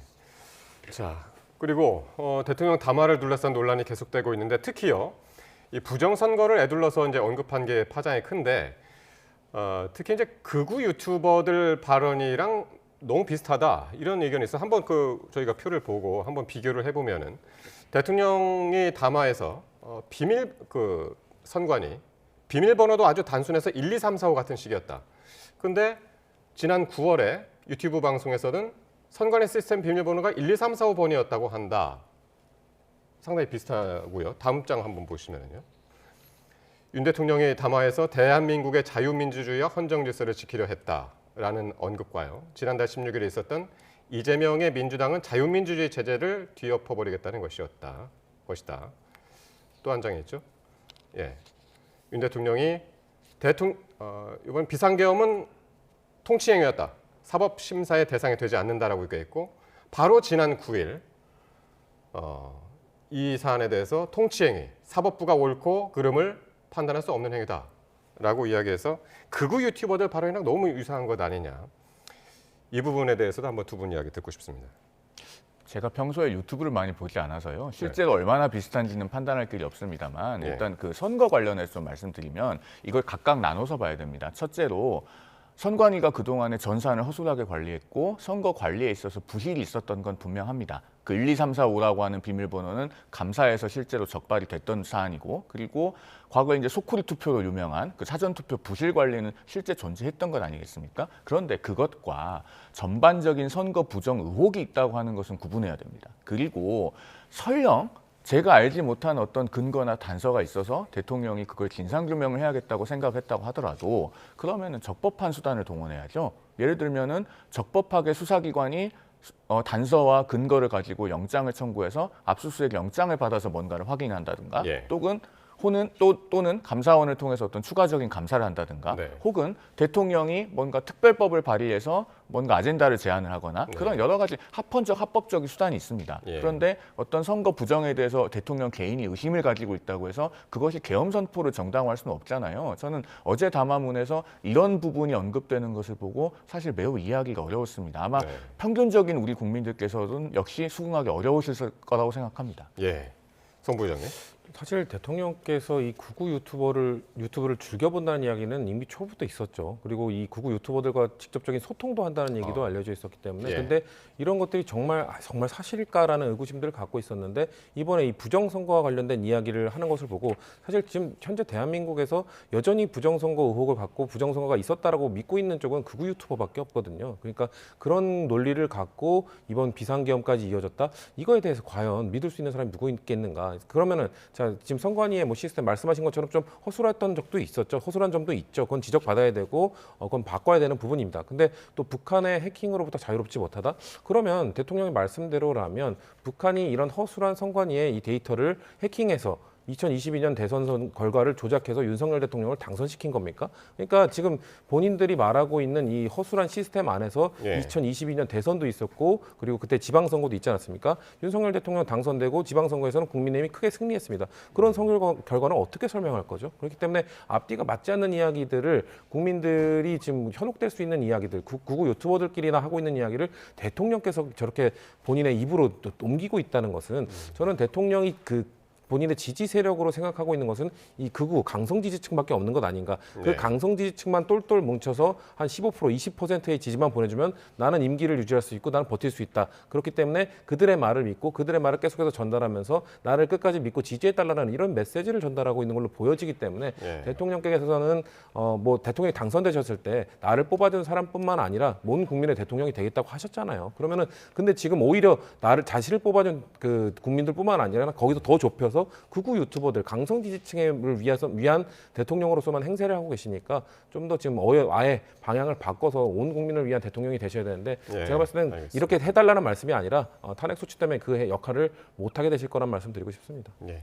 자, 그리고 대통령 담화를 둘러싼 논란이 계속되고 있는데 특히요, 이 부정선거를 에둘러서 이제 언급한 게 파장이 큰데 특히 이제 극우 유튜버들 발언이랑 너무 비슷하다 이런 의견이 있어. 한번 저희가 표를 보고 한번 비교를 해보면은 대통령이 담화에서 비밀 선관위 비밀번호도 아주 단순해서 1, 2, 3, 4, 5 같은 식이었다. 근데 지난 9월에 유튜브 방송에서는 선관위 시스템 비밀번호가 1, 2, 3, 4, 5번이었다고 한다. 상당히 비슷하고요. 다음 장 한번 보시면요. 윤 대통령이 담화에서 대한민국의 자유민주주의와 헌정질서를 지키려 했다라는 언급과요. 지난달 16일에 있었던 이재명의 민주당은 자유민주주의 체제를 뒤엎어버리겠다는 것이다. 또 한 장이 있죠. 예. 윤 대통령이 이번 비상계엄은 통치행위였다. 사법심사의 대상이 되지 않는다라고 얘기했고 바로 지난 9일 이 사안에 대해서 통치행위, 사법부가 옳고 그름을 판단할 수 없는 행위다라고 이야기해서 극우 유튜버들 발언이랑 너무 유사한 것 아니냐. 이 부분에 대해서도 한번 두 분 이야기 듣고 싶습니다. 제가 평소에 유튜브를 많이 보지 않아서요. 실제로 얼마나 비슷한지는 판단할 길이 없습니다만 네. 일단 그 선거 관련해서 좀 말씀드리면 이걸 각각 나눠서 봐야 됩니다. 첫째로 선관위가 그동안에 전산을 허술하게 관리했고 선거 관리에 있어서 부실이 있었던 건 분명합니다. 그 1, 2, 3, 4, 5라고 하는 비밀번호는 감사에서 실제로 적발이 됐던 사안이고 그리고 과거에 이제 소쿠리 투표로 유명한 그 사전 투표 부실 관리는 실제 존재했던 것 아니겠습니까? 그런데 그것과 전반적인 선거 부정 의혹이 있다고 하는 것은 구분해야 됩니다. 그리고 설령 제가 알지 못한 어떤 근거나 단서가 있어서 대통령이 그걸 진상규명을 해야겠다고 생각했다고 하더라도 그러면은 적법한 수단을 동원해야죠. 예를 들면은 적법하게 수사기관이 단서와 근거를 가지고 영장을 청구해서 압수수색 영장을 받아서 뭔가를 확인한다든가 예. 또는 감사원을 통해서 어떤 추가적인 감사를 한다든가 네. 혹은 대통령이 뭔가 특별법을 발의해서 뭔가 아젠다를 제안을 하거나 그런 여러 가지 합법적인 수단이 있습니다. 예. 그런데 어떤 선거 부정에 대해서 대통령 개인이 의심을 가지고 있다고 해서 그것이 계엄 선포를 정당화할 수는 없잖아요. 저는 어제 담화문에서 이런 부분이 언급되는 것을 보고 사실 매우 이해하기가 어려웠습니다. 아마 네. 평균적인 우리 국민들께서는 역시 수긍하기 어려우실 거라고 생각합니다. 예. 송 부회장님. 사실 대통령께서 이 구구 유튜브를 즐겨본다는 이야기는 이미 초부터 있었죠. 그리고 이 구구 유튜버들과 직접적인 소통도 한다는 얘기도 알려져 있었기 때문에 예. 근데 이런 것들이 정말 사실일까라는 의구심들을 갖고 있었는데 이번에 이 부정선거와 관련된 이야기를 하는 것을 보고 사실 지금 현재 대한민국에서 여전히 부정선거 의혹을 받고 부정선거가 있었다라고 믿고 있는 쪽은 구구 유튜버밖에 없거든요. 그러니까 그런 논리를 갖고 이번 비상계엄까지 이어졌다. 이거에 대해서 과연 믿을 수 있는 사람이 누구 있겠는가? 그러면은 자, 지금 선관위의 뭐 시스템 말씀하신 것처럼 좀 허술했던 적도 있었죠. 허술한 점도 있죠. 그건 지적받아야 되고 그건 바꿔야 되는 부분입니다. 근데 또 북한의 해킹으로부터 자유롭지 못하다? 그러면 대통령의 말씀대로라면 북한이 이런 허술한 선관위의 이 데이터를 해킹해서 2022년 대선 결과를 조작해서 윤석열 대통령을 당선시킨 겁니까? 그러니까 지금 본인들이 말하고 있는 이 허술한 시스템 안에서 예. 2022년 대선도 있었고 그리고 그때 지방선거도 있지 않았습니까? 윤석열 대통령 당선되고 지방선거에서는 국민의힘이 크게 승리했습니다. 그런 선거 결과는 어떻게 설명할 거죠? 그렇기 때문에 앞뒤가 맞지 않는 이야기들을 국민들이 지금 현혹될 수 있는 이야기들, 구구 유튜버들끼리나 하고 있는 이야기를 대통령께서 저렇게 본인의 입으로 또 옮기고 있다는 것은 저는 대통령이 본인의 지지 세력으로 생각하고 있는 것은 이 극우 강성 지지층밖에 없는 것 아닌가. 그 네. 강성 지지층만 똘똘 뭉쳐서 한 15% 20%의 지지만 보내주면 나는 임기를 유지할 수 있고 나는 버틸 수 있다. 그렇기 때문에 그들의 말을 믿고 그들의 말을 계속해서 전달하면서 나를 끝까지 믿고 지지해달라는 이런 메시지를 전달하고 있는 걸로 보여지기 때문에 예. 대통령께서는 뭐 대통령이 당선되셨을 때 나를 뽑아준 사람뿐만 아니라 온 국민의 대통령이 되겠다고 하셨잖아요. 그러면은 근데 지금 오히려 자신을 뽑아준 그 국민들뿐만 아니라 거기서 더 좁혀서 극우 유튜버들 강성 지지층을 위한 대통령으로서만 행세를 하고 계시니까 좀 더 지금 아예 방향을 바꿔서 온 국민을 위한 대통령이 되셔야 되는데 예, 제가 봤을 때는 알겠습니다. 이렇게 해달라는 말씀이 아니라 탄핵 소추 때문에 그 역할을 못하게 되실 거란 말씀 드리고 싶습니다. 예.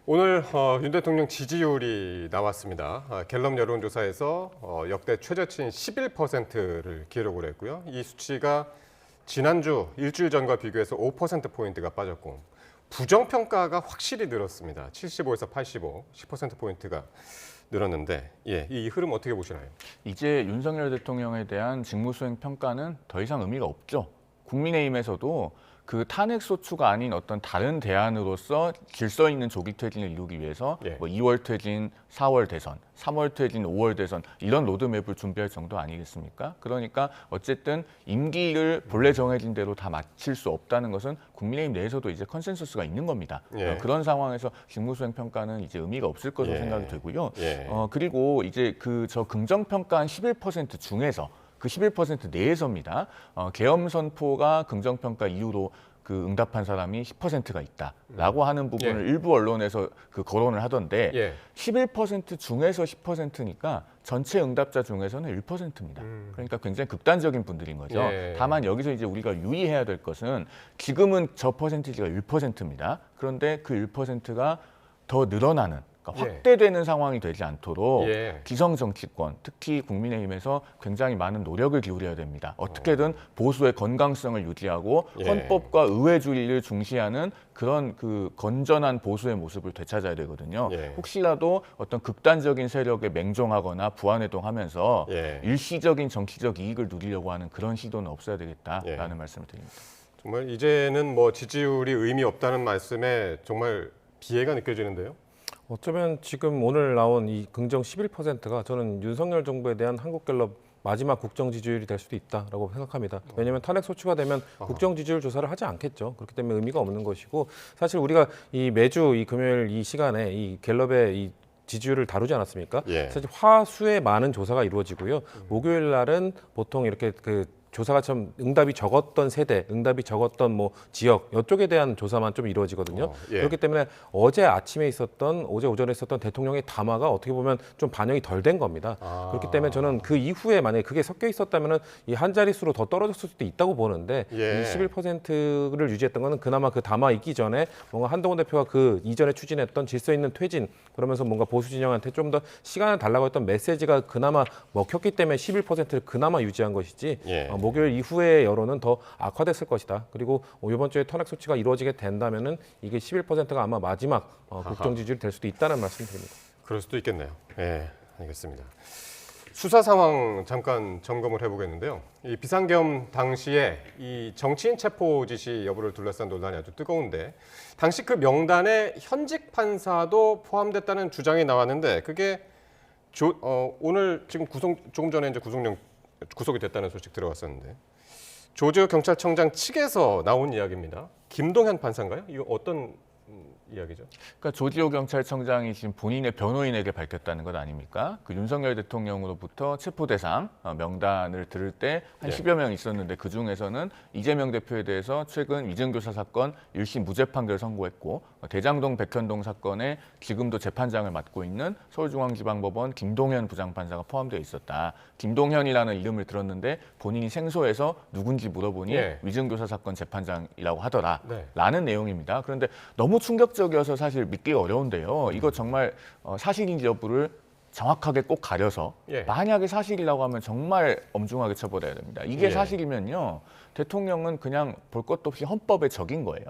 오늘 윤 대통령 지지율이 나왔습니다. 갤럽 여론조사에서 역대 최저치인 11%를 기록을 했고요. 이 수치가 지난주 일주일 전과 비교해서 5%포인트가 빠졌고 부정평가가 확실히 늘었습니다. 75에서 85, 10%포인트가 늘었는데 이 흐름 어떻게 보시나요? 이제 윤석열 대통령에 대한 직무수행 평가는 더 이상 의미가 없죠. 국민의힘에서도 그 탄핵 소추가 아닌 어떤 다른 대안으로서 질서 있는 조기 퇴진을 이루기 위해서 예. 뭐 2월 퇴진, 4월 대선, 3월 퇴진, 5월 대선 이런 로드맵을 준비할 정도 아니겠습니까? 그러니까 어쨌든 임기를 본래 정해진 대로 다 마칠 수 없다는 것은 국민의힘 내에서도 이제 컨센서스가 있는 겁니다. 예. 그런 상황에서 직무수행 평가는 이제 의미가 없을 것으로 예. 생각이 되고요. 예. 그리고 이제 저 긍정평가한 11% 중에서 그 11% 내에서입니다. 계엄 선포가 긍정평가 이후로 그 응답한 사람이 10%가 있다라고 하는 부분을 일부 언론에서 그 거론을 하던데 예. 11% 중에서 10%니까 전체 응답자 중에서는 1%입니다. 그러니까 굉장히 극단적인 분들인 거죠. 예. 다만 여기서 이제 우리가 유의해야 될 것은 지금은 저 퍼센티지가 1%입니다. 그런데 그 1%가 더 늘어나는 그러니까 예. 확대되는 상황이 되지 않도록 예. 기성 정치권, 특히 국민의힘에서 굉장히 많은 노력을 기울여야 됩니다. 어떻게든 보수의 건강성을 유지하고 예. 헌법과 의회주의를 중시하는 그런 그 건전한 보수의 모습을 되찾아야 되거든요. 예. 혹시라도 어떤 극단적인 세력에 맹종하거나 부안해동하면서 예. 일시적인 정치적 이익을 누리려고 하는 그런 시도는 없어야 되겠다라는 예. 말씀을 드립니다. 정말 이제는 뭐 지지율이 의미 없다는 말씀에 정말 비애가 느껴지는데요. 어쩌면 지금 오늘 나온 이 긍정 11%가 저는 윤석열 정부에 대한 한국갤럽 마지막 국정 지지율이 될 수도 있다라고 생각합니다. 왜냐하면 탄핵 소추가 되면 국정 지지율 조사를 하지 않겠죠. 그렇기 때문에 의미가 없는 것이고, 사실 우리가 이 매주 이 금요일 이 시간에 이 갤럽의 이 지지율을 다루지 않았습니까? 예. 사실 화수에 많은 조사가 이루어지고요. 목요일 날은 보통 이렇게 그 조사가 좀 응답이 적었던 세대, 응답이 적었던 뭐 지역 이쪽에 대한 조사만 좀 이루어지거든요. 예. 그렇기 때문에 어제 오전에 있었던 대통령의 담화가 어떻게 보면 좀 반영이 덜 된 겁니다. 그렇기 때문에 저는 그 이후에 만약에 그게 섞여 있었다면은 이 한 자릿수로 더 떨어졌을 수도 있다고 보는데, 예. 이 11%를 유지했던 거는 그나마 그 담화 있기 전에 뭔가 한동훈 대표가 그 이전에 추진했던 질서 있는 퇴진, 그러면서 뭔가 보수 진영한테 좀 더 시간을 달라고 했던 메시지가 그나마 먹혔기 때문에 11%를 그나마 유지한 것이지, 예. 목요일 이후의 여론은 더 악화됐을 것이다. 그리고 이번 주에 탄핵 소추가 이루어지게 된다면은 이게 11%가 아마 마지막 국정 지지율이 될 수도 있다는 말씀드립니다. 그럴 수도 있겠네요. 예, 알겠습니다. 수사 상황 잠깐 점검을 해보겠는데요. 이 비상계엄 당시에 이 정치인 체포 지시 여부를 둘러싼 논란이 아주 뜨거운데, 당시 그 명단에 현직 판사도 포함됐다는 주장이 나왔는데, 그게 오늘 지금 조금 전에 이제 구속이 됐다는 소식 들어왔었는데, 조지호 경찰청장 측에서 나온 이야기입니다. 김동현 판사인가요? 이거 어떤 이야기죠? 그러니까 조지호 경찰청장이 지금 본인의 변호인에게 밝혔다는 것 아닙니까? 그 윤석열 대통령으로부터 체포 대상 명단을 들을 때 한 10여 명 있었는데, 그 중에서는 이재명 대표에 대해서 최근 위증교사 사건 1심 무죄 판결 선고했고, 대장동 백현동 사건에 지금도 재판장을 맡고 있는 서울중앙지방법원 김동현 부장판사가 포함되어 있었다. 김동현이라는 이름을 들었는데 본인이 생소해서 누군지 물어보니 예. 위증교사 사건 재판장이라고 하더라. 네. 라는 내용입니다. 그런데 너무 충격적이어서 사실 믿기가 어려운데요. 이거 정말 사실인지 여부를 정확하게 꼭 가려서, 예. 만약에 사실이라고 하면 정말 엄중하게 처벌해야 됩니다. 이게 예. 사실이면요, 대통령은 그냥 볼 것도 없이 헌법에 적인 거예요.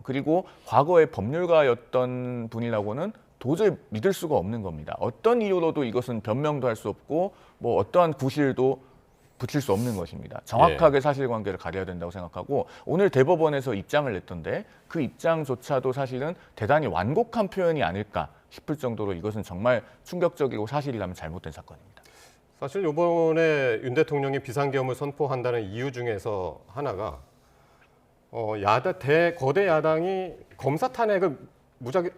그리고 과거에 법률가였던 분이라고는 도저히 믿을 수가 없는 겁니다. 어떤 이유로도 이것은 변명도 할 수 없고 뭐 어떠한 구실도 붙일 수 없는 것입니다. 정확하게 사실관계를 가려야 된다고 생각하고, 오늘 대법원에서 입장을 냈던데 그 입장조차도 사실은 대단히 완곡한 표현이 아닐까 싶을 정도로 이것은 정말 충격적이고 사실이라면 잘못된 사건입니다. 사실 이번에 윤 대통령이 비상계엄을 선포한다는 이유 중에서 하나가 거대 야당이 검사 탄핵을 무작위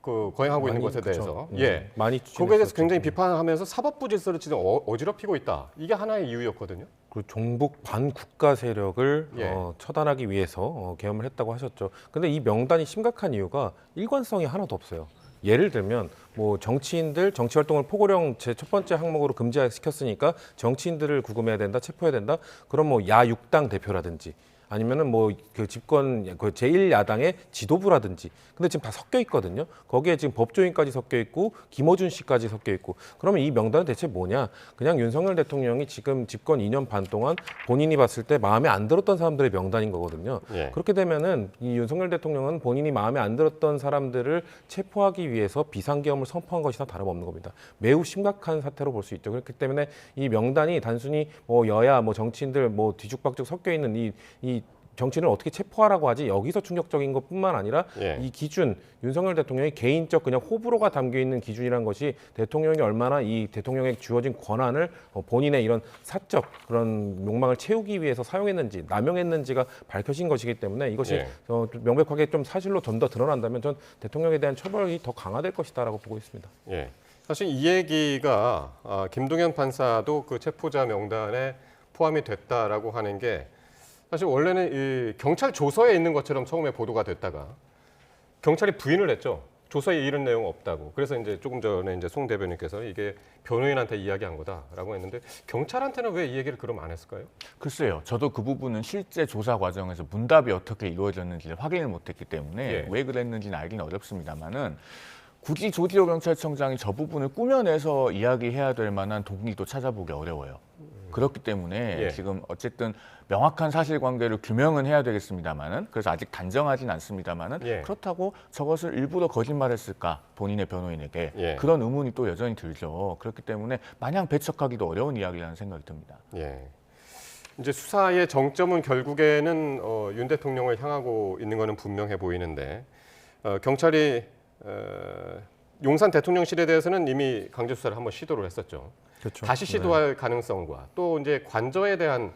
거행하고 있는 것에 대해서 많이 거기에 대해서 추진했었죠. 굉장히 비판하면서 사법부 질서를 지금 어지럽히고 있다. 이게 하나의 이유였거든요. 그리고 종북 반국가 세력을 예. 처단하기 위해서 계엄을 했다고 하셨죠. 근데 이 명단이 심각한 이유가 일관성이 하나도 없어요. 예를 들면 뭐 정치인들 정치 활동을 포고령 제 첫 번째 항목으로 금지시켰으니까 정치인들을 구금해야 된다, 체포해야 된다. 그럼 뭐 야6당 대표라든지 아니면은 뭐 그 집권 그 제1야당의 지도부라든지, 근데 지금 다 섞여 있거든요. 거기에 지금 법조인까지 섞여 있고 김어준 씨까지 섞여 있고, 그러면 이 명단은 대체 뭐냐? 그냥 윤석열 대통령이 지금 집권 2년 반 동안 본인이 봤을 때 마음에 안 들었던 사람들의 명단인 거거든요. 예. 그렇게 되면은 이 윤석열 대통령은 본인이 마음에 안 들었던 사람들을 체포하기 위해서 비상계엄을 선포한 것이나 다름없는 겁니다. 매우 심각한 사태로 볼 수 있죠. 그렇기 때문에 이 명단이 단순히 뭐 여야 뭐 정치인들 뭐 뒤죽박죽 섞여 있는 이 정치인을 어떻게 체포하라고 하지, 여기서 충격적인 것뿐만 아니라 예. 이 기준, 윤석열 대통령의 개인적 그냥 호불호가 담겨 있는 기준이란 것이 대통령이 얼마나 이 대통령에게 주어진 권한을 본인의 이런 사적 그런 욕망을 채우기 위해서 사용했는지, 남용했는지가 밝혀진 것이기 때문에 이것이 예. 명백하게 좀 사실로 좀 더 드러난다면 전 대통령에 대한 처벌이 더 강화될 것이다라고 보고 있습니다. 예. 사실 이 얘기가 김동현 판사도 그 체포자 명단에 포함이 됐다라고 하는 게, 사실 원래는 이 경찰 조서에 있는 것처럼 처음에 보도가 됐다가 경찰이 부인을 했죠. 조서에 이런 내용 없다고. 그래서 이제 조금 전에 이제 송 대변인께서 이게 변호인한테 이야기한 거다라고 했는데, 경찰한테는 왜 이 얘기를 그럼 안 했을까요? 글쎄요, 저도 그 부분은 실제 조사 과정에서 문답이 어떻게 이루어졌는지를 확인을 못했기 때문에 예. 왜 그랬는지는 알기는 어렵습니다만은, 굳이 조지호 경찰청장이 저 부분을 꾸며내서 이야기해야 될 만한 동기도 찾아보기 어려워요. 그렇기 때문에 예. 지금 어쨌든 명확한 사실관계를 규명은 해야 되겠습니다만은, 그래서 아직 단정하진 않습니다만은, 예. 그렇다고 저것을 일부러 거짓말했을까, 본인의 변호인에게 예. 그런 의문이 또 여전히 들죠. 그렇기 때문에 마냥 배척하기도 어려운 이야기라는 생각이 듭니다. 예. 이제 수사의 정점은 결국에는 윤 대통령을 향하고 있는 것은 분명해 보이는데 경찰이 용산 대통령실에 대해서는 이미 강제 수사를 한번 시도를 했었죠. 그렇죠. 다시 시도할 가능성과 또 이제 관저에 대한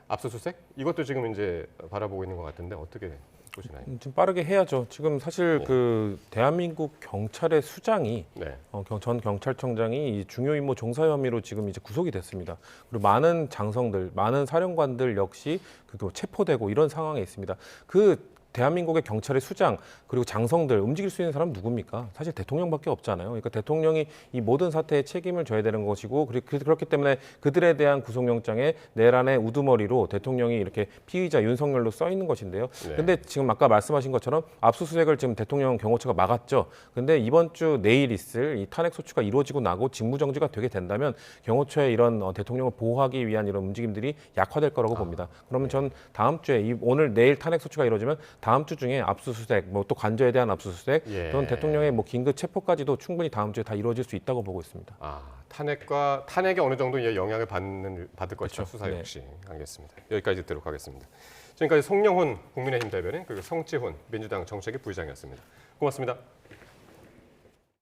압수수색 이것도 지금 이제 바라보고 있는 것 같은데 어떻게 보시나요? 좀 빠르게 해야죠. 지금 사실 네. 그 대한민국 경찰의 수장이 네. 전 경찰청장이 이 중요 임무 종사 혐의로 지금 이제 구속이 됐습니다. 그리고 많은 장성들, 많은 사령관들 역시 그 체포되고 이런 상황에 있습니다. 그 대한민국의 경찰의 수장 그리고 장성들 움직일 수 있는 사람은 누굽니까? 사실 대통령밖에 없잖아요. 그러니까 대통령이 이 모든 사태에 책임을 져야 되는 것이고 그렇기 때문에 그들에 대한 구속영장에 내란의 우두머리로 대통령이 이렇게 피의자 윤석열로 써 있는 것인데요. 네. 근데 지금 아까 말씀하신 것처럼 압수수색을 지금 대통령 경호처가 막았죠. 근데 이번 주 내일 있을 이 탄핵 소추가 이루어지고 나고 직무정지가 되게 된다면 경호처의 이런 대통령을 보호하기 위한 이런 움직임들이 약화될 거라고 봅니다. 그러면 전 다음 주에 오늘 내일 탄핵 소추가 이루어지면 다음 주 중에 압수수색, 뭐 또 관저에 대한 압수수색, 예. 또는 대통령의 뭐 긴급 체포까지도 충분히 다음 주에 다 이루어질 수 있다고 보고 있습니다. 탄핵에 어느 정도 이제 영향을 받을 것이다. 그렇죠. 수사 네. 역시 알겠습니다. 여기까지 듣도록 하겠습니다. 지금까지 송영훈 국민의힘 대변인 그리고 성지훈 민주당 정책위 부의장이었습니다. 고맙습니다.